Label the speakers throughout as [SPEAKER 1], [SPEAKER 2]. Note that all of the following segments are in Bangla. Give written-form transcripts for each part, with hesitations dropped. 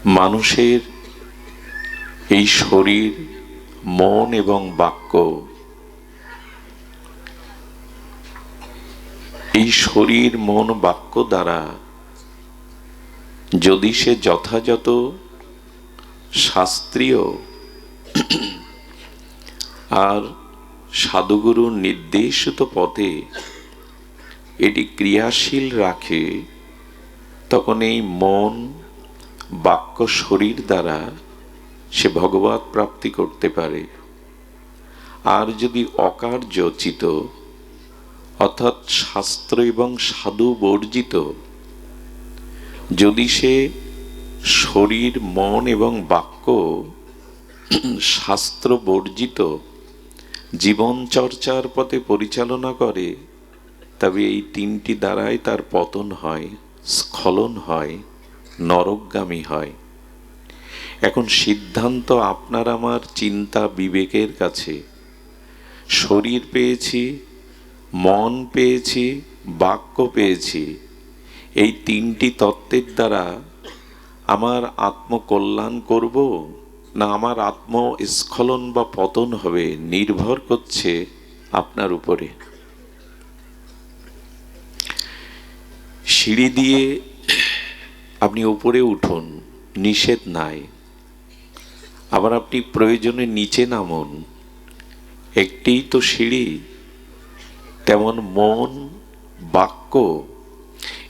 [SPEAKER 1] মানুষের এই শরীর, মন এবং বাক্য, এই শরীর মন বাক্য দ্বারা যদি সে যথাযথ শাস্ত্রীয় আর সাধুগুরুর নির্দেশিত পথে এটি ক্রিয়াশীল রাখে, তখন এই মন বাক্য শরীর দ্বারা সে ভগবৎ প্রাপ্তি করতে পারে। আর যদি অকার্যচিত অর্থাৎ শাস্ত্র এবং সাধু বর্জিত যদি সে শরীর মন এবং বাক্য শাস্ত্র বর্জিত জীবন চর্চার পথে পরিচালনা করে, তবে এই তিনটি দ্বারাই তার পতন হয়, স্খলন হয়, নরকগামী হয়। এখন সিদ্ধান্ত আপনার আমার চিন্তা বিবেকের কাছে। শরীর পেয়েছি, মন পেয়েছি, বাক্য পেয়েছি, এই তিনটি তত্ত্বের দ্বারা আমার আত্মকল্যাণ করব না আমার আত্মস্খলন বা পতন হবে, নির্ভর করছে আপনার উপরে। সিঁড়ি দিয়ে আপনি উপরে উঠুন, নিষেধ নাই। আবার আপনি প্রয়োজনে নিচে নামুন, একটিই তো সিঁড়ি। তেমন মন, বাক্য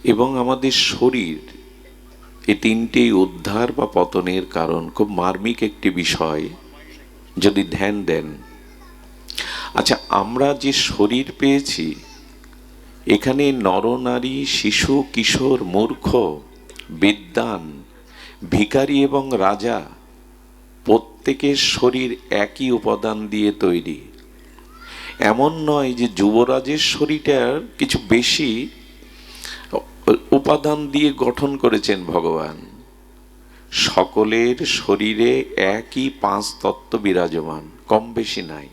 [SPEAKER 1] এবং আমাদের শরীর, এই তিনটি উদ্ধার বা পতনের কারণ। খুব মার্মিক একটি বিষয় যদি ধ্যান দেন। আচ্ছা, আমরা যে শরীর পেয়েছি, এখানে নরনারী, শিশু, কিশোর, মূর্খ, বিদ্বান, ভিখারি এবং রাজা প্রত্যেকের শরীর একই উপাদান দিয়ে তৈরি। এমন নয় যে যুবরাজের শরীরটার কিছু বেশি উপাদান দিয়ে গঠন করেছেন ভগবান। সকলের শরীরে একই পাঁচ তত্ত্ব বিরাজমান, কম বেশি নাই।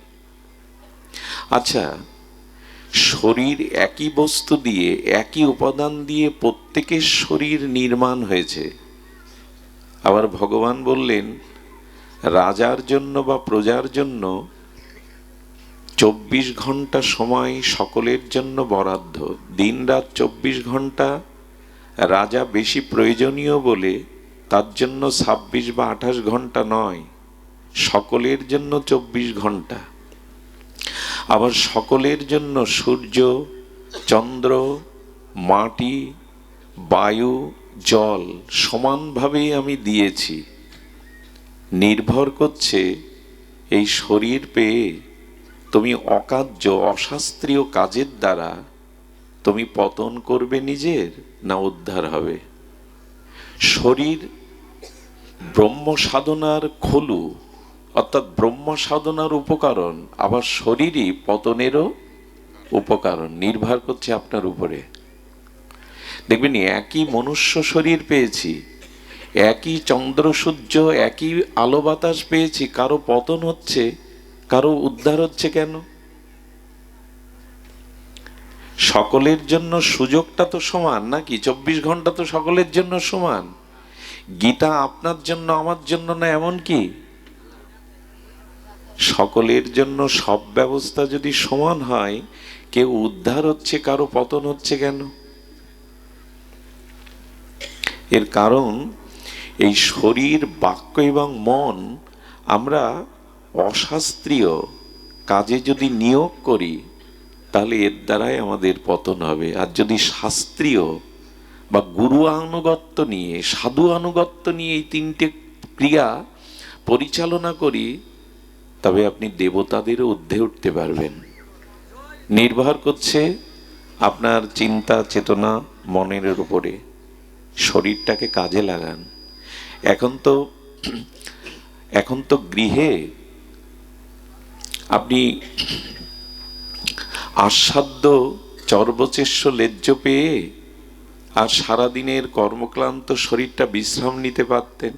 [SPEAKER 1] আচ্ছা, শরীর একই বস্তু দিয়ে একই উপাদান দিয়ে প্রত্যেকের শরীর নির্মাণ হয়েছে। আবার ভগবান বললেন, রাজার জন্য বা প্রজার জন্য 24 ঘন্টা সময় সকলের জন্য বরাদ্দ। দিন রাত 24 ঘন্টা। রাজা বেশি প্রয়োজনীয় বলে তার জন্য 26 বা 28 ঘন্টা নয়, সকলের জন্য 24 ঘন্টা। আবার সকলের জন্য সূর্য, চন্দ্র, মাটি, বায়ু, জল সমানভাবেই আমি দিয়েছি। নির্ভর করছে এই শরীর পেয়ে তুমি অকার্য অশাস্ত্রীয় কাজের দ্বারা তুমি পতন করবে নিজের, না উদ্ধার হবে। শরীর ব্রহ্ম সাধনার খলু, অর্থাৎ ব্রহ্ম সাধনার উপকরণ, আবার শরীরই পতনেরও উপকরণ। নির্ভর করছে আপনার উপরে। দেখবেন, একই মনুষ্য শরীর পেয়েছি, একই চন্দ্র সূর্য, একই আলো বাতাস পেয়েছি, কারো পতন হচ্ছে, কারো উদ্ধার হচ্ছে। কেন? সকলের জন্য সুযোগটা তো সমান নাকি? 24 ঘন্টা তো সকলের জন্য সমান। গীতা আপনার জন্য আমার জন্য না, এমন কি? সকলের জন্য সব ব্যবস্থা যদি সমান হয়, কেউ উদ্ধার হচ্ছে, কারো পতন হচ্ছে কেন? এর কারণ এই শরীর, বাক্য এবং মন আমরা অশাস্ত্রীয় কাজে যদি নিয়োগ করি, তাহলে এর দ্বারাই আমাদের পতন হবে। আর যদি শাস্ত্রীয় বা গুরু আনুগত্য নিয়ে, সাধু আনুগত্য নিয়ে এই তিনটে ক্রিয়া পরিচালনা করি, তবে আপনি দেবতাদেরও ঊর্ধ্বে উঠতে পারবেন। নির্ভর করছে আপনার চিন্তা, চেতনা, মনের উপরে। শরীরটাকে কাজে লাগান। এখন তো গৃহে আপনি আস্বাদ্য চর্বচেষ্য লেজ্জ পেয়ে আর সারাদিনের কর্মক্লান্ত শরীরটা বিশ্রাম নিতে পারতেন,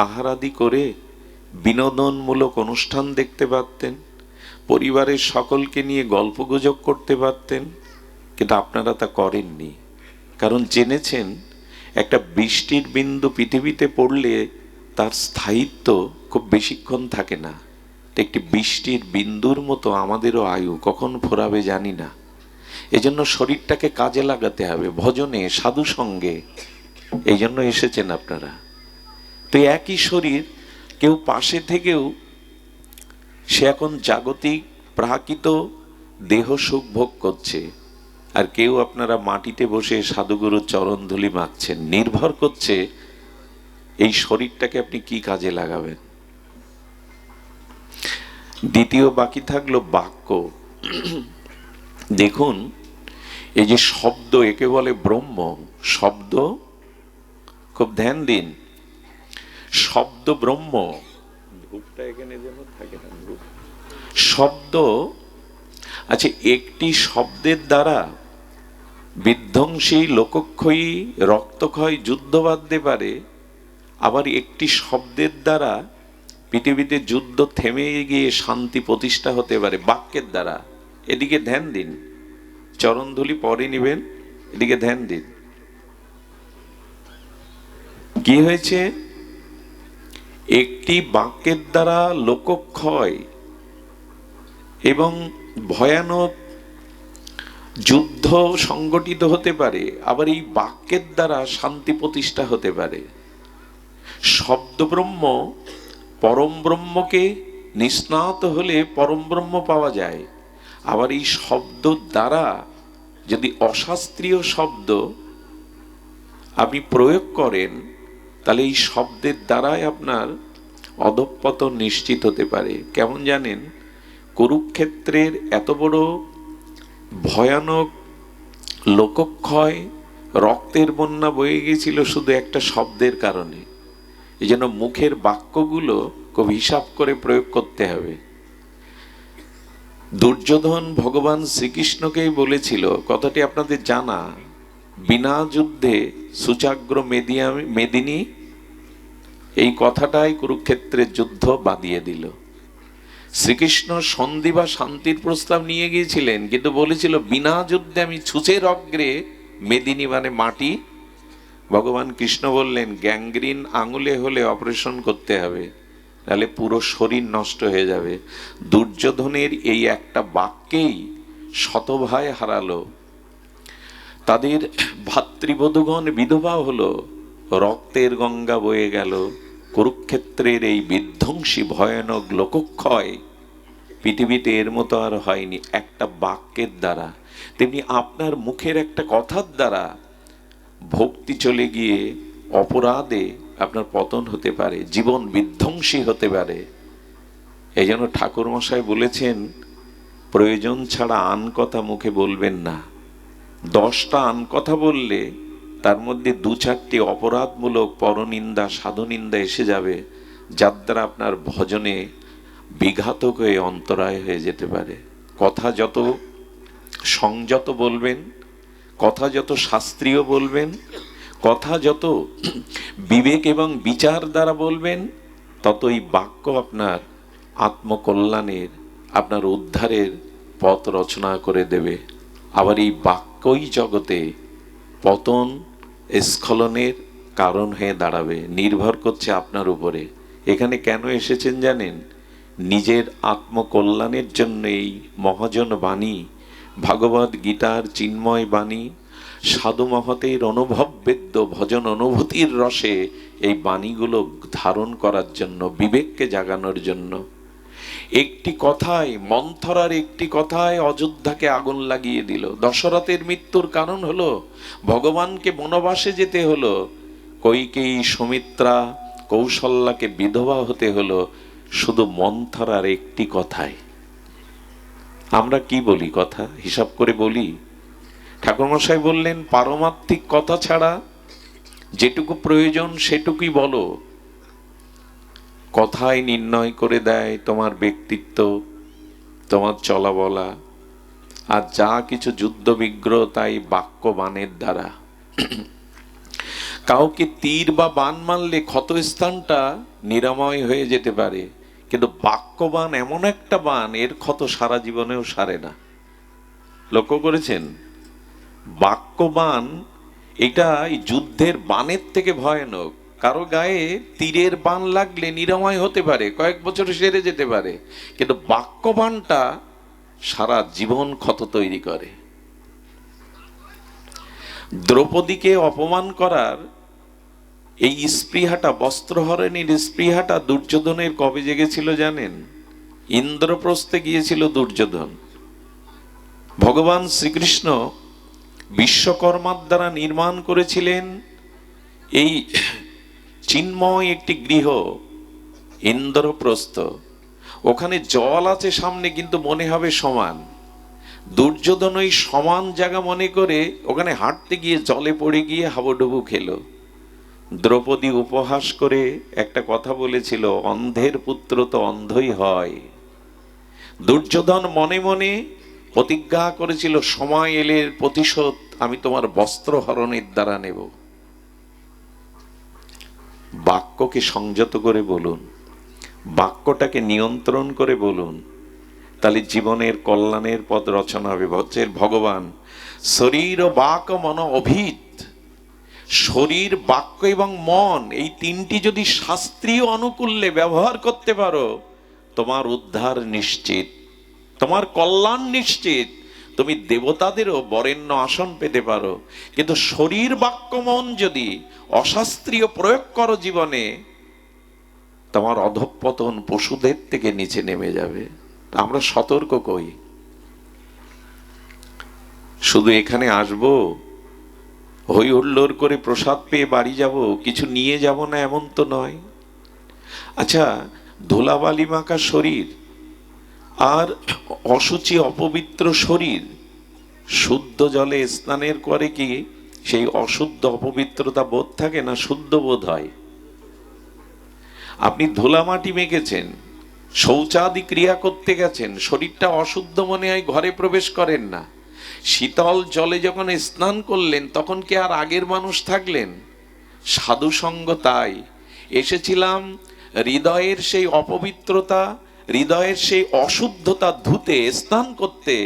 [SPEAKER 1] আহারাদি করে বিনোদনমূলক অনুষ্ঠান দেখতে পারতেন, পরিবারের সকলকে নিয়ে গল্পগুজব করতে পারতেন। কিন্তু আপনারা তা করেননি, কারণ জেনেছেন একটা বৃষ্টির বিন্দু পৃথিবীতে পড়লে তার স্থায়িত্ব খুব বেশিক্ষণ থাকে না। একটি বৃষ্টির বিন্দুর মতো আমাদেরও আয়ু কখন ফুরাবে জানি না। এজন্য শরীরটাকে কাজে লাগাতে হবে, ভজনে, সাধু সঙ্গে। এই জন্য এসেছেন আপনারা। তো একই শরীর, কেউ পাশে থেকেও সে এখন জাগতিক প্রাকৃত দেহ সুখ ভোগ করছে, আর কেউ আপনারা মাটিতে বসে সাধুগুরুর চরণ ধুলি মাখছেন। নির্ভর করছে এই শরীরটাকে আপনি কি কাজে লাগাবেন। দ্বিতীয় বাকি থাকলো বাক্য। দেখুন, এই যে শব্দ, একে বলে ব্রহ্ম। শব্দ, খুব ধ্যান দিন, শব্দ ব্রহ্ম। ধূপটা এখানে যেন থাকে না, ধূপ। শব্দ, আচ্ছা, একটি শব্দের দ্বারা বিধ্বংসী, লোকক্ষয়ী, রক্তক্ষয়, যুদ্ধ বাঁধতে পারে। আবার একটি শব্দের দ্বারা পৃথিবীতে যুদ্ধ থেমে গিয়ে শান্তি প্রতিষ্ঠা হতে পারে, বাক্যের দ্বারা। এদিকে ধ্যান দিন, চরণধুলি পরে নিবেন, এদিকে ধ্যান দিন। কি হয়েছে? একটি বাক্যের দ্বারা লোকক্ষয় এবং ভয়ানক যুদ্ধ সংগঠিত হতে পারে, আবার এই বাক্যের দ্বারা শান্তি প্রতিষ্ঠা হতে পারে। শব্দ ব্রহ্ম, পরম ব্রহ্মকে নিষ্ণাত হলে পরম ব্রহ্ম পাওয়া যায়। আবার এই শব্দ দ্বারা যদি অশাস্ত্রীয় শব্দ আপনি প্রয়োগ করেন, তাহলে এই শব্দের দ্বারাই আপনার অধঃপতন নিশ্চিত হতে পারে। কেমন জানেন? কুরুক্ষেত্রের এত বড় ভয়ানক লোকক্ষয়, রক্তের বন্যা বয়ে গিয়েছিল শুধু একটা শব্দের কারণে। এই জন্য মুখের বাক্যগুলো খুব হিসাব করে প্রয়োগ করতে হবে। দুর্যোধন ভগবান শ্রীকৃষ্ণকেই বলেছিল, কথাটি আপনাদের জানা, বিনা যুদ্ধে সুচাগ্র মেদিনী। এই কথাটাই কুরুক্ষেত্রের যুদ্ধ বাঁধিয়ে দিল। শ্রীকৃষ্ণ সন্ধি বা শান্তির প্রস্তাব নিয়ে গিয়েছিলেন, কিন্তু বলেছিল বিনা যুদ্ধে আমি ছুঁচের অগ্রে, মেদিনী মানে মাটি। ভগবান কৃষ্ণ বললেন, গ্যাংগ্রিন আঙুলে হলে অপারেশন করতে হবে, তাহলে পুরো শরীর নষ্ট হয়ে যাবে। দুর্যোধনের এই একটা বাক্যেই শতভাই হারালো, তাদের ভাতৃবধূগণ বিধবা হলো, রক্তের গঙ্গা বয়ে গেল। কুরুক্ষেত্রের এই বিধ্বংসী ভয়ানক লোকক্ষয় পৃথিবীতে এর মতো আর হয়নি, একটা বাক্যের দ্বারা। তেমনি আপনার মুখের একটা কথার দ্বারা ভক্তি চলে গিয়ে অপরাধে আপনার পতন হতে পারে, জীবন বিধ্বংসী হতে পারে। এই জন্য ঠাকুর মশাই বলেছেন, প্রয়োজন ছাড়া আন কথা মুখে বলবেন না। 10টা আন কথা বললে তার মধ্যে 2-4টি অপরাধমূলক পরনিন্দা, সাধুনিন্দা এসে যাবে, যার দ্বারা আপনার ভজনে বিঘাতক হয়ে অন্তরায় হয়ে যেতে পারে। কথা যত সংযত বলবেন, কথা যত শাস্ত্রীয় বলবেন, কথা যত বিবেক এবং বিচার দ্বারা বলবেন, ততই বাক্য আপনার আত্মকল্যাণের, আপনার উদ্ধারের পথ রচনা করে দেবে। আবার এই বাক্যই জগতে পতন, স্খলনের কারণ হয়ে দাঁড়াবে। নির্ভর করছে আপনার উপরে। এখানে কেন এসেছেন জানেন? নিজের আত্মকল্যাণের জন্য এই মহাজন বাণী, ভাগবত গীতার চিন্ময় বাণী, সাধু মহতের অনুভব বেদ্য ভজন অনুভূতির রসে এই বাণীগুলো ধারণ করার জন্য, বিবেককে জাগানোর জন্য। একটি কথায়, মন্থরার একটি কথায় অযোধ্যাকে আগুন লাগিয়ে দিল। দশরথের মৃত্যুর কারণ হলো ভগবানকে বনবাসে যেতে হলো, কইকেয়ী, সুমিত্রা, কৌশল্যাকে বিধবা হতে হলো শুধু মন্থরার একটি কথায়। আমরা কি বলি? কথা হিসাব করে বলি? ঠাকুরমশাই বললেন, পারমার্থিক কথা ছাড়া যেটুকু প্রয়োজন সেটুকুই বলো। কথাই নির্ণয় করে দেয় তোমার ব্যক্তিত্ব, তোমার চলা বলা, আর যা কিছু যুদ্ধ বিগ্রহ তাই বাক্য বাণের দ্বারা। কাউকে তীর বা বাণ মারলে ক্ষতস্থানটা নিরাময় হয়ে যেতে পারে, কিন্তু বাক্যবাণ এমন একটা বাণ, এর ক্ষত সারা জীবনেও সারে না। লক্ষ্য করেছেন? বাক্যবাণ এটা এই যুদ্ধের বাণের থেকে ভয়ানক। কারো গায়ে তীরের বাণ লাগলে নিরাময় হতে পারে, কয়েক বছর সেরে যেতে পারে, কিন্তু বাক্যবাণটা সারা জীবন ক্ষত তৈরি করে। দ্রৌপদীকে অপমান করার এই স্পৃহাটা, বস্ত্রহরণের স্পৃহাটা দুর্যোধনের কবে জেগেছিল জানেন? ইন্দ্রপ্রস্থে গিয়েছিল দুর্যোধন। ভগবান শ্রীকৃষ্ণ বিশ্বকর্মার দ্বারা নির্মাণ করেছিলেন এই চিন্ময় একটি গৃহ, ইন্দ্রপ্রস্থ। ওখানে জল আছে সামনে, কিন্তু মনে হবে সমান। দুর্যোধন ওই সমান জায়গা মনে করে ওখানে হাঁটতে গিয়ে জলে পড়ে গিয়ে হাবুডুবু খেলো। দ্রৌপদী উপহাস করে একটা কথা বলেছিল, অন্ধের পুত্র তো অন্ধই হয়। দুর্যোধন মনে মনে প্রতিজ্ঞা করেছিল, সময় এলে প্রতিশোধ আমি তোমার বস্ত্র হরণের দ্বারা নেব। বাক্যকে সংযত করে বলুন, বাক্যটাকে নিয়ন্ত্রণ করে বলুন, তাহলে জীবনের কল্যাণের পথ রচনা হবে। হচ্ছে ভগবান শরীর ও বাক মন অভিত, শরীর, বাক্য এবং মন, এই তিনটি যদি শাস্ত্রীয় অনুকূল্যে ব্যবহার করতে পারো, তোমার উদ্ধার নিশ্চিত, তোমার কল্যাণ নিশ্চিত, তুমি দেবতাদেরও বরেণ্য আসন পেতে পারো। কিন্তু শরীর, বাক্য, মন যদি অশাস্ত্রীয় প্রয়োগ করো জীবনে, তোমার অধঃপতন পশুদের থেকে নিচে নেমে যাবে। আমরা সতর্ক কই। শুধু এখানে আসবো, হই হুল্লোড় করে প্রসাদ পেয়ে বাড়ি যাব, কিছু নিয়ে যাব না, এমন তো নয়। আচ্ছা, ধুলাবালি মাখা শরীর আর অশুচি অপবিত্র শরীর শুদ্ধ জলে স্নানের করে কি সেই অশুদ্ধ অপবিত্রতা বোধ থাকে না, শুদ্ধ বোধ হয়? আপনি ধুলা মাটি মেখেছেন, শৌচাদি ক্রিয়া করতে গেছেন, শরীরটা অশুদ্ধ মনে হয়, ঘরে প্রবেশ করেন না। শীতল জলে যখন স্নান করলেন, তখন কি আর আগের মানুষ থাকলেন? সাধু সঙ্গ তাই। এসেছিলাম হৃদয়ের সেই অপবিত্রতা, হৃদয়ের সেই অশুদ্ধতা ধুতে, স্নান করতে।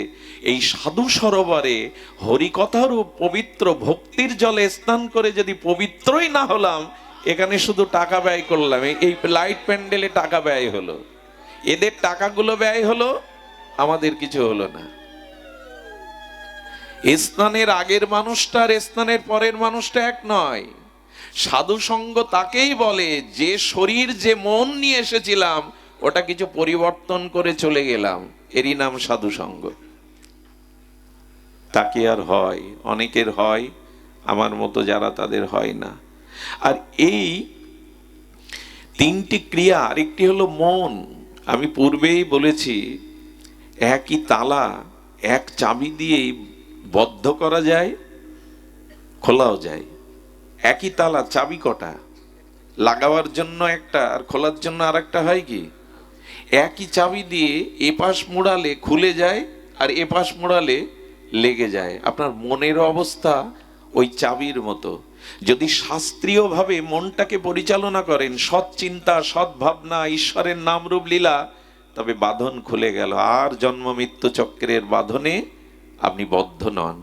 [SPEAKER 1] এই সাধু সরোবরে হরিকথার ও পবিত্র ভক্তির জলে স্নান করে যদি পবিত্রই না হলাম, এখানে শুধু টাকা ব্যয় করলাম, এই লাইট প্যান্ডেলে টাকা ব্যয় হলো, এদের টাকাগুলো ব্যয় হলো, আমাদের কিছু হলো না। স্নানের আগের মানুষটা আর স্নানের পরের মানুষটা এক নয়। সাধু সঙ্গ তাকেই বলে যে শরীর, যে মন নিয়ে এসেছিলাম ওটা কিছু পরিবর্তন করে চলে গেলাম, এরই নাম সাধু সঙ্গ। তাকে আর হয়, অনেকের হয়, আমার মতো যারা, তাদের হয় না। আর এই তিনটি ক্রিয়া, আরেকটি হলো মন। আমি পূর্বেই বলেছি, একই তালা এক চাবি দিয়েই বদ্ধ করা যায়, খোলাও যায়। একই তালা, চাবি কটা? লাগাবার জন্য একটা আর খোলার জন্য আর একটা, হয় কি? একই চাবি দিয়ে এপাশ মোড়ালে খুলে যায় আর এপাশ মোড়ালে লেগে যায়। আপনার মনের অবস্থা ওই চাবির মতো। যদি শাস্ত্রীয়ভাবে মনটাকে পরিচালনা করেন, সৎ চিন্তা, সৎ ভাবনা, ঈশ্বরের নামরূপ লীলা, তবে বাঁধন খুলে গেল, আর জন্ম মৃত্যু চক্রের বাঁধনে আপনি বদ্ধ নন।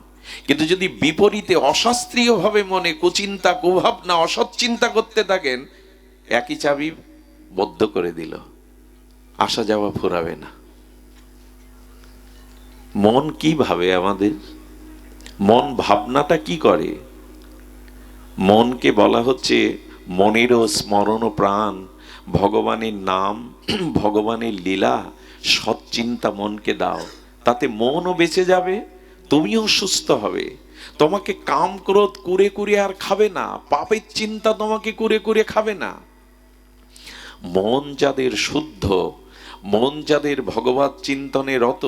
[SPEAKER 1] কিন্তু যদি বিপরীতে অশাস্ত্রীয়ভাবে মনে কুচিন্তা, কুভাবনা, অসৎ চিন্তা করতে থাকেন, একই চাবি বদ্ধ করে দিল, আসা যাওয়া ফুরাবে না। মন কি ভাবে আমাদের? মন ভাবনাটা কি করে? মনকে বলা হচ্ছে মনেরও স্মরণ প্রাণ, ভগবানের নাম, ভগবানের লীলা, সৎচিন্তা মনকে দাও, তাতে মনও বেঁচে যাবে, তুমিও সুস্থ হবে। তোমাকে কাম ক্রোধ কুরে কুরে আর খাবে না, পাপের চিন্তা তোমাকে কুরে কুরে খাবে না। মন যাদের শুদ্ধ, মন যাদের ভগবত চিন্তনে রত,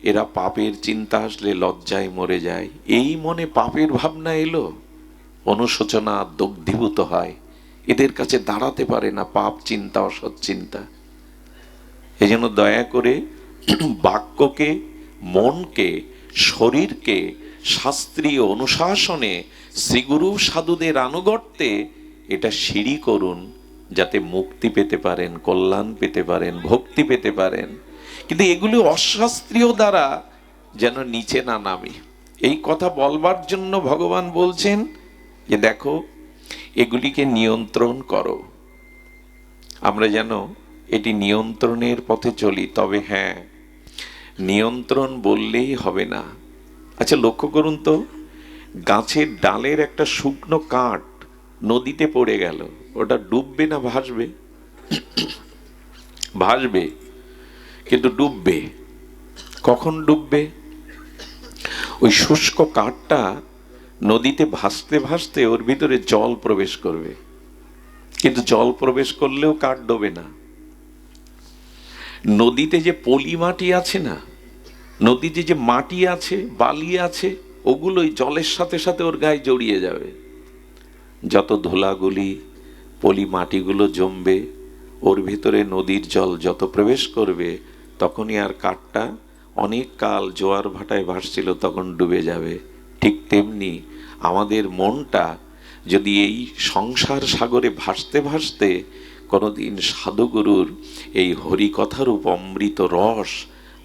[SPEAKER 1] এরা পাপের চিন্তা আসলে লজ্জায় মরে যায়। এই মনে পাপের ভাবনা এলো, অনুশোচনা দগ্ধীভূত হয়, এদের কাছে দাঁড়াতে পারে না পাপ চিন্তা, অসৎ চিন্তা। এই জন্য দয়া করে বাক্যকে, মনকে, শরীরকে শাস্ত্রীয় অনুশাসনে, শ্রীগুরু সাধুদের আনুগত্যে এটা সিঁড়ি করুন, যাতে মুক্তি পেতে পারেন, কল্যাণ পেতে পারেন, ভক্তি পেতে পারেন। কিন্তু এগুলি অশাস্ত্রীয় দ্বারা যেন নিচে না নামে, এই কথা বলবার জন্য ভগবান বলছেন যে দেখো, এগুলিকে নিয়ন্ত্রণ করো। আমরা যেন এটি নিয়ন্ত্রণের পথে চলি। তবে হ্যাঁ, নিয়ন্ত্রণ বললেই হবে না। আচ্ছা, লক্ষ্য করুন তো, গাছের ডালের একটা শুকনো কাঠ নদীতে পড়ে গেল, ওটা ডুববে না ভাসবে? ভাসবে, কিন্তু ডুববে। কখন ডুববে? ওই শুষ্ক কাঠটা নদীতে ভাসতে ভাসতে ওর ভিতরে জল প্রবেশ করবে, কিন্তু জল প্রবেশ করলেও কাঠ ডোবে না। নদীতে যে পলি মাটি আছে না, নদীতে যে মাটি আছে, বালি আছে, ওগুলোই জলের সাথে সাথে ওর গায়ে জড়িয়ে যাবে। যত ধুলাগুলি, পলি মাটিগুলো জমবে, ওর ভিতরে নদীর জল যত প্রবেশ করবে, তখনই আর কাঠটা অনেক কাল জোয়ার ভাটায় ভাসছিল তখন ডুবে যাবে। ঠিক তেমনি আমাদের মনটা যদি এই সংসার সাগরে ভাসতে ভাসতে কোনোদিন সাধুগুরুর এই হরিকথারূপ অমৃত রস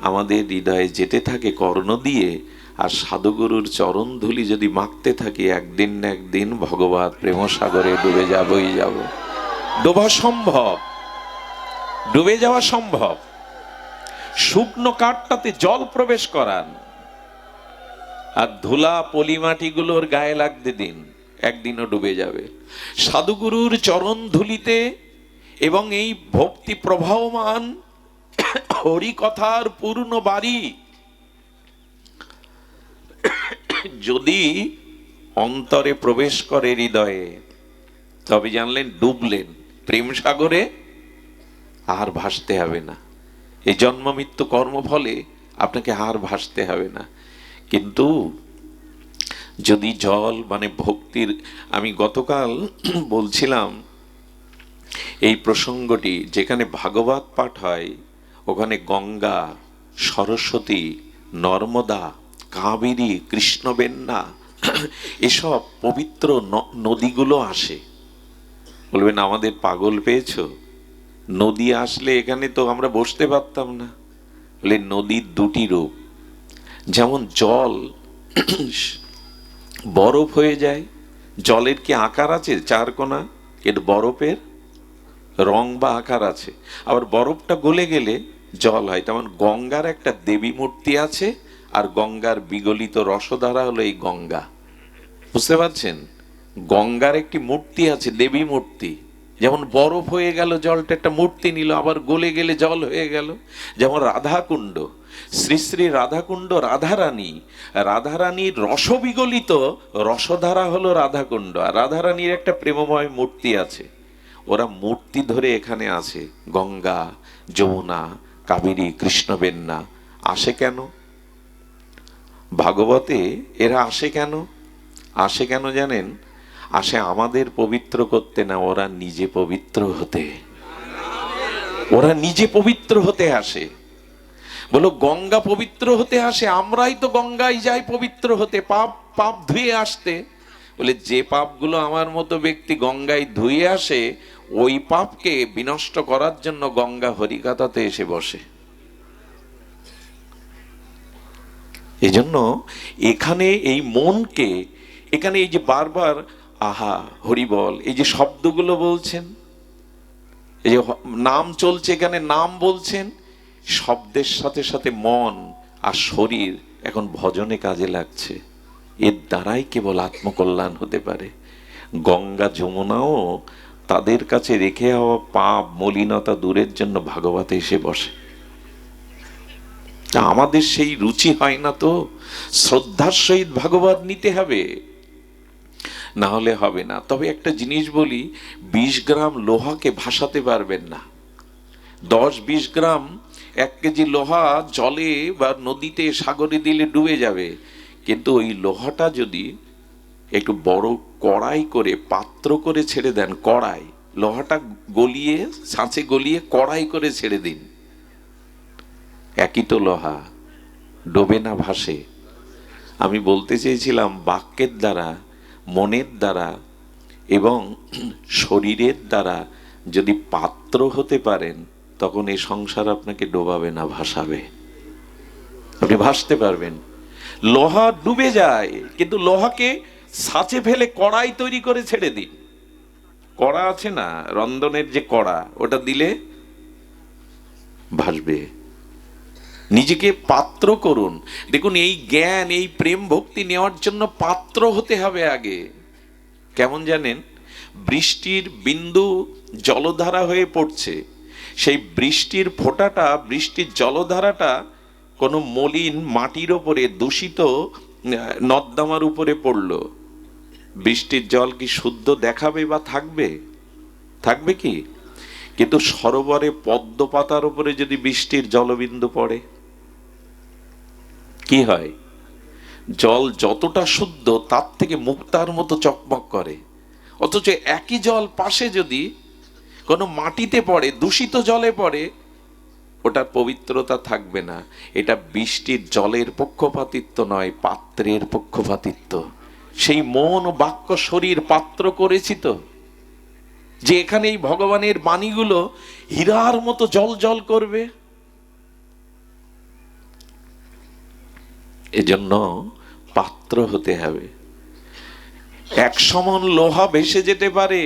[SPEAKER 1] আমাদের হৃদয়ে যেতে থাকে কর্ণ দিয়ে, আর সাধুগুরুর চরণ ধুলি যদি মাখতে থাকি, একদিন না একদিন ভগবত প্রেম সাগরে ডুবে যাবই যাব। ডোবা সম্ভব, ডুবে যাওয়া সম্ভব। শুকনো কাঠটাতে জল প্রবেশ করান, আর ধুলা পলিমাটিগুলোর গায়ে লাগতে দিন, একদিনও ডুবে যাবে। সাধুগুরুর চরণ ধুলিতে এবং এই ভক্তি প্রবাহমান হরিকথার পূর্ণ বাড়ি যদি অন্তরে প্রবেশ করে হৃদয়ে, তবে জানলেন ডুবলেন প্রেম সাগরে, আর ভাসতে হবে না। এই জন্ম মৃত্যু কর্মফলে আপনাকে আর ভাসতে হবে না। কিন্তু যদি জল মানে ভক্তির, আমি গতকাল বলছিলাম এই প্রসঙ্গটি, যেখানে ভাগবত পাঠ হয় ওখানে গঙ্গা, সরস্বতী, নর্মদা, কাবেরী, কৃষ্ণবেন্না এসব পবিত্র নদীগুলো আসে। বলবেন আমাদের পাগল পেয়েছো? নদী আসলে এখানে তো আমরা বসতে পারতাম না। বলে নদীর দুটি রূপ, যেমন জল বরফ হয়ে যায়, জলের কি আকার আছে চারকোনা? কিন্তু বরফের রং বা আকার আছে। আবার বরফটা গলে গেলে জল হয়। তেমন গঙ্গার একটা দেবী মূর্তি আছে, আর গঙ্গার বিগলিত রসধারা হলো এই গঙ্গা। বুঝতে পারছেন? গঙ্গার একটি মূর্তি আছে, দেবী মূর্তি। যেমন বরফ হয়ে গেল, জলটা একটা মূর্তি নিল, আবার গলে গেলে জল হয়ে গেল। যেমন রাধাকুণ্ড, শ্রী শ্রী রাধাকুণ্ড, রাধারানী, রাধারানীর রসবিগলিত রসধারা হলো রাধাকুণ্ড, আর রাধারানীর একটা প্রেমময় মূর্তি আছে। ওরা মূর্তি ধরে এখানে আছে। গঙ্গা, যমুনা, কাবেরী, কৃষ্ণবেন্না আসে কেন? ভাগবতে এরা আসে কেন? আসে কেন জানেন? আসে আমাদের পবিত্র করতে না, ওরা নিজে পবিত্র হতে। ওরা নিজে পবিত্র হতে আসে। বলো গঙ্গা পবিত্র হতে আসে, আমরাই তো গঙ্গায় যাই পবিত্র হতে, পাপ পাপ ধুয়ে আসতে। বলে যে পাপগুলো আমার মতো ব্যক্তি গঙ্গায় ধুয়ে আসে, ওই পাপকে বিনষ্ট করার জন্য গঙ্গা হরিকথাতে এসে বসে। এজন্য এখানে এই মনকে, এখানে এই যে বারবার আহা হরিবল, এই যে শব্দগুলো বলছেন, এই যে নাম চলছে, এখানে নাম বলছেন, শব্দের সাথে সাথে মন আর শরীর এখন ভজনে কাজে লাগছে। এর দ্বারাই কেবল আত্মকল্যাণ হতে পারে। গঙ্গা যমুনাও তাদের কাছে রেখে হওয়া পাপ মলিনতা দূরের জন্য ভাগবতে এসে বসে। আমাদের সেই রুচি হয় না তো, শ্রদ্ধার সহিত ভাগবত নিতে হবে, না হলে হবে না। তবে একটা জিনিস বলি, 20 গ্রাম লোহাকে ভাসাতে পারবেন না। 10-20 গ্রাম 1 কেজি লোহা জলে বা নদীতে সাগরে দিলে ডুবে যাবে। কিন্তু ওই লোহাটা যদি একটু বড় কড়াই করে পাত্র করে ছেড়ে দেন, কড়াই, লোহাটা গলিয়ে ছাঁচে গলিয়ে কড়াই করে ছেড়ে দিন, একই তো লোহা, ডোবে না, ভাসে। আমি বলতে চেয়েছিলাম বাক্যের দ্বারা, মনের দ্বারা এবং শরীরের দ্বারা যদি পাত্র হতে পারেন, তখন এই সংসার আপনাকে ডোবাবে না, ভাসাবে। আপনি ভাসতে পারবেন। লোহা ডুবে যায়, কিন্তু লোহাকে ছাঁচে ফেলে কড়াই তৈরি করে ছেড়ে দিন, কড়া আছে না, রন্ধনের যে কড়া, ওটা দিলে ভাসবে। নিজেকে পাত্র করুন। দেখুন, এই জ্ঞান, এই প্রেম ভক্তি নেওয়ার জন্য পাত্র হতে হবে আগে। কেমন জানেন, বৃষ্টির বিন্দু জলধারা হয়ে পড়ছে, সেই বৃষ্টির ফোঁটাটা, বৃষ্টির জলধারাটা কোনো মলিন মাটির ওপরে, দূষিত নর্দমার উপরে পড়লো, বৃষ্টির জল কি শুদ্ধ দেখাবে বা থাকবে? থাকবে কি? কিন্তু সরোবরে পদ্ম পাতার উপরে যদি বৃষ্টির জলবিন্দু পড়ে, কি হয়? জল যতটা শুদ্ধ তার থেকে মুক্তার মতো চকমক করে। অথচ একই জল পাশে যদি কোনো মাটিতে পড়ে, দূষিত জলে পড়ে, ওটার পবিত্রতা থাকবে না। এটা বৃষ্টির জলের পক্ষপাতিত্ব নয়, পাত্রের পক্ষপাতিত্ব। সেই মন, বাক্য, শরীর পাত্র করেছি তো, যে এখানে এই ভগবানের বাণীগুলো হীরার মতো জল জল করবে। এজন্য পাত্র হতে হবে। 100 মণ লোহা ভেসে যেতে পারে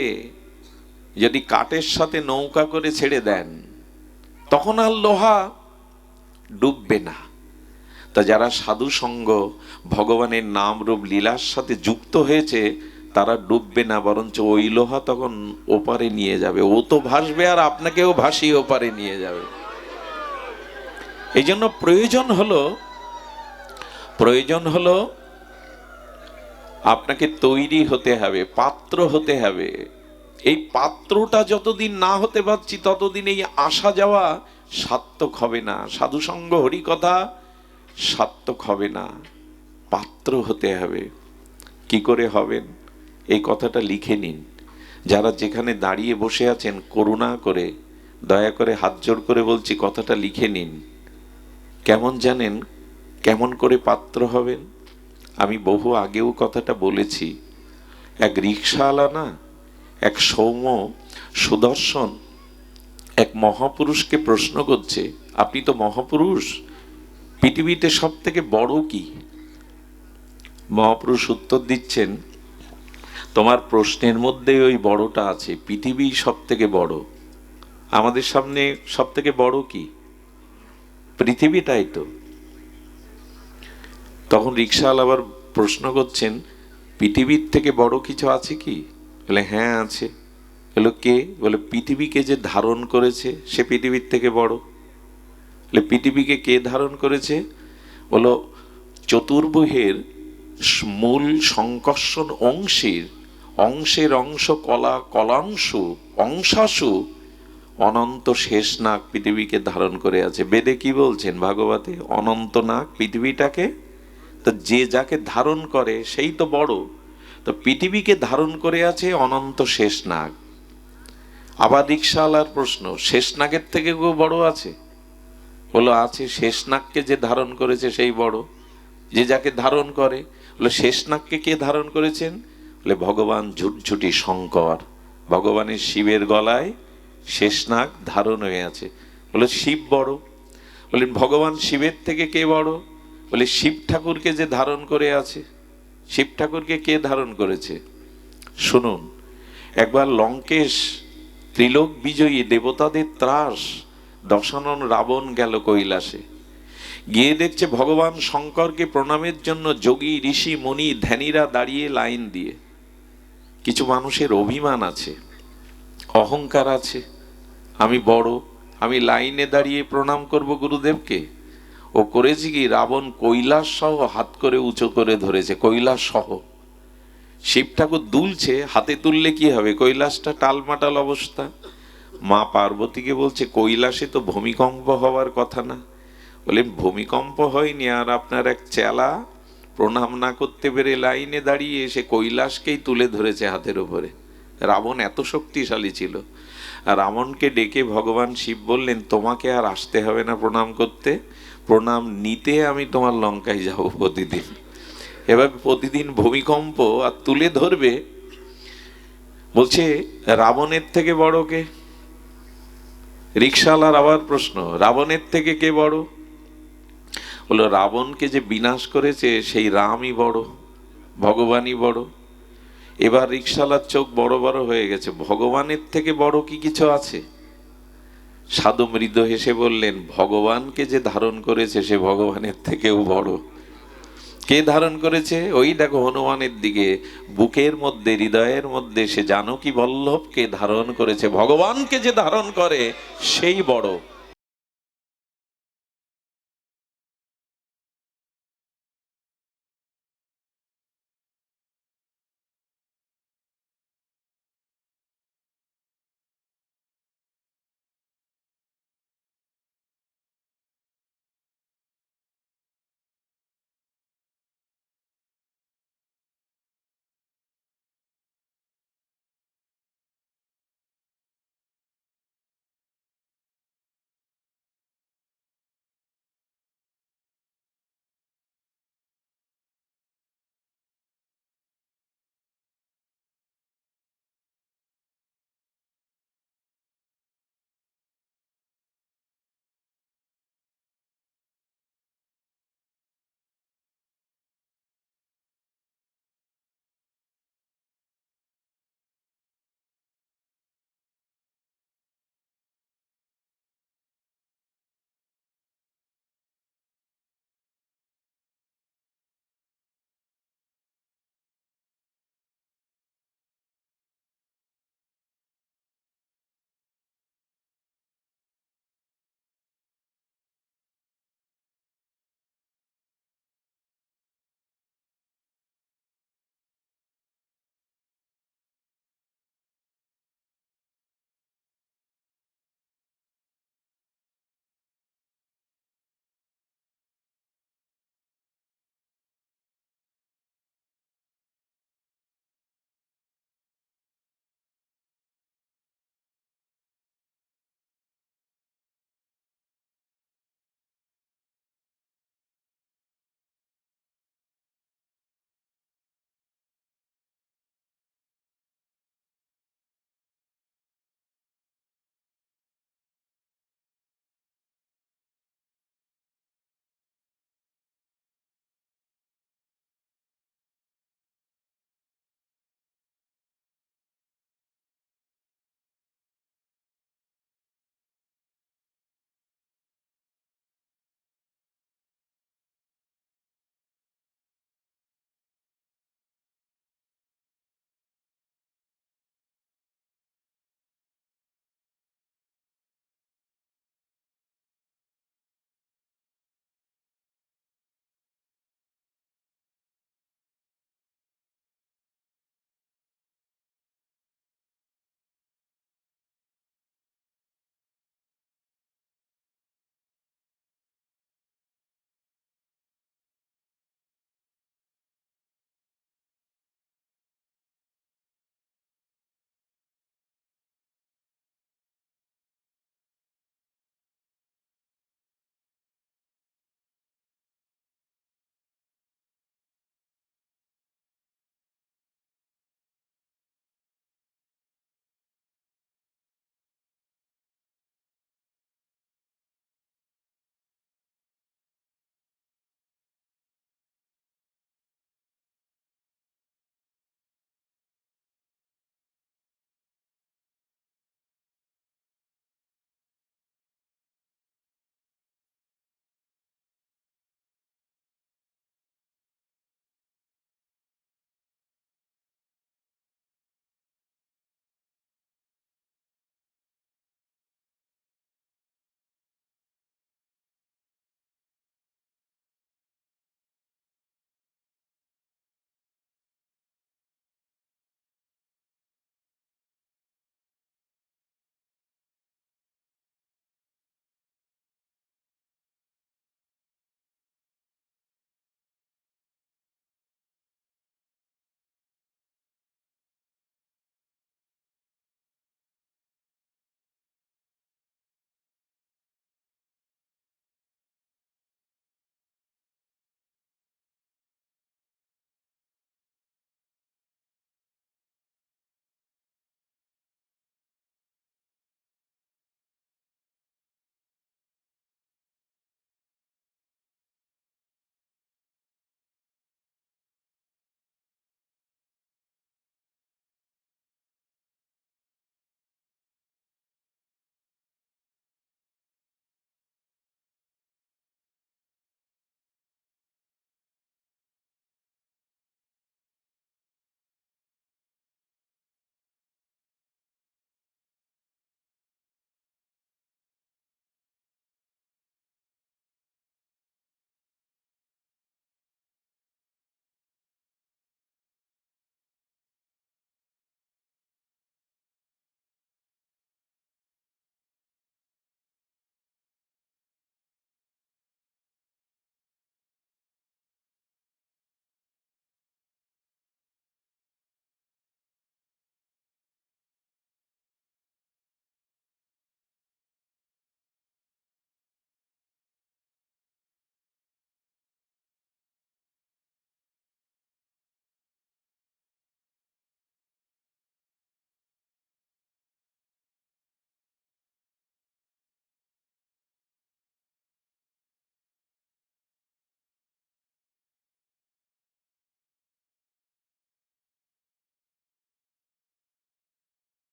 [SPEAKER 1] যদি কাঠের সাথে নৌকা করে ছেড়ে দেন, তখন আর লোহা ডুববে না। তা যারা সাধু সঙ্গ, ভগবানের নাম রূপ লীলার সাথে যুক্ত হয়েছে, তারা ডুববে না, বরঞ্চ ওই লোহা তখন ওপারে নিয়ে যাবে। ও তো ভাসবে আর আপনাকেও ভাসিয়ে ওপারে নিয়ে যাবে। এই জন্য প্রয়োজন হলো আপনাকে তৈরি হতে হবে, পাত্র হতে হবে। এই পাত্রটা যতদিন না হতে পারছি, ততদিন এই আসা যাওয়া সার্থক হবে না, সাধুসঙ্গ হরিকথা সার্থক হবে না। পাত্র হতে হবে। কি করে হবেন? এই কথাটা লিখে নিন। যারা যেখানে দাঁড়িয়ে বসে আছেন, করুণা করে, দয়া করে হাত জোড় করে বলছি, কথাটা লিখে নিন। কেমন জানেন কেমন করে পাত্র হবেন? আমি বহু আগেও কথাটা বলেছি। এক রিক্সাওয়ালা না, এক সৌম্য সুদর্শন এক মহাপুরুষকে প্রশ্ন করছে, আপনি তো মহাপুরুষ, পৃথিবীতে সব থেকে বড় কি? মহাপুরুষ উত্তর দিচ্ছেন, তোমার প্রশ্নের মধ্যে ওই বড়টা আছে, পৃথিবী সব থেকে বড়। আমাদের সামনে সব থেকে বড় কি? পৃথিবীটাই তো। তখন রিক্সাওয়ালা আবার প্রশ্ন করছেন, পৃথিবীর থেকে বড় কিছু আছে কি? বলে হ্যাঁ আছে। বলে কে? বলে পৃথিবীকে যে ধারণ করেছে সে পৃথিবীর থেকে বড়। বলে পৃথিবীকে কে ধারণ করেছে? বলো চতুর্ভুহের মূল সংকর্ষণ অংশের অংশ কলাংশু অংশাশু অনন্ত শেষ নাগ পৃথিবীকে ধারণ করে আছে। বেদে কি বলছেন? ভাগবতে অনন্ত নাগ পৃথিবীটাকে, তো যে যাকে ধারণ করে সেই তো বড়। তো পৃথিবীকে ধারণ করে আছে অনন্ত শেষ নাগ। আবার রিক্সাওয়ালার প্রশ্ন, শেষ নাগের থেকে কেউ বড় আছে? বলো আছে, শেষ নাগকে যে ধারণ করেছে সেই বড়, যে যাকে ধারণ করে। বলে শেষ নাগকে কে ধারণ করেছেন? বলে ভগবান ঝুটঝুটি শঙ্কর, ভগবানের শিবের গলায় শেষ নাগ ধারণ হয়ে আছে। বলে শিব বড়। বলেন ভগবান শিবের থেকে কে বড়? বলে শিব ঠাকুরকে যে ধারণ করে আছে। শিব ঠাকুরকে কে ধারণ করেছে? শুনুন, একবার লঙ্কেশ ত্রিলোক বিজয়ী, দেবতাদের ত্রাস, দশানন রাবণ গেল কৈলাসে। গিয়ে দেখছে ভগবান শঙ্করকে প্রণামের জন্য যোগী ঋষি মুনি ধ্যানীরা দাঁড়িয়ে লাইন দিয়ে। কিছু মানুষের অভিমান আছে, অহংকার আছে, আমি বড়, আমি লাইনে দাঁড়িয়ে প্রণাম করব গুরুদেবকে। ও করেছে কি, রাবণ কৈলাস সহ হাত করে উঁচু করে ধরেছে, কৈলাস সহ। শিব ঠাকুর দুলছে, হাতে তুললে কি হবে? কৈলাসটা টালমাটাল অবস্থা। মা পার্বতীকে বলছে কৈলাসে তো ভূমিকম্প হওয়ার কথা না। বলেন ভূমিকম্প হয়নি, আর আপনার এক চেলা প্রণাম না করতে পেরে লাইনে দাঁড়িয়ে এসে কৈলাসকেই তুলে ধরেছে হাতের উপরে। রাবণ এত শক্তিশালী ছিল। আর রাবণকে ডেকে ভগবান শিব বললেন, তোমাকে আর আসতে হবে না প্রণাম করতে, প্রণাম নিতে আমি তোমার লঙ্কায় যাব প্রতিদিন। এবার প্রতিদিন ভূমিকম্প আর তুলে ধরবে। বলছে রাবণের থেকে বড় কে? রিক্সাওয়ালার আবার প্রশ্ন, রাবণের থেকে কে বড়? বলল রাবণকে যে বিনাশ করেছে সেই রামই বড়, ভগবানই বড়। এবার রিকশালার চোখ বড় বড় হয়ে গেছে, ভগবানের থেকে বড় কি কিছু আছে? সাধু মৃদু হেসে বললেন, ভগবানকে যে ধারণ করেছে সে ভগবানের থেকেও বড়। কে ধারণ করেছে? ওই দেখো হনুমানের দিকে, বুকের মধ্যে হৃদয়ের মধ্যে সে জানকী বল্লভকে ধারণ করেছে। ভগবানকে যে ধারণ করে সেই বড়।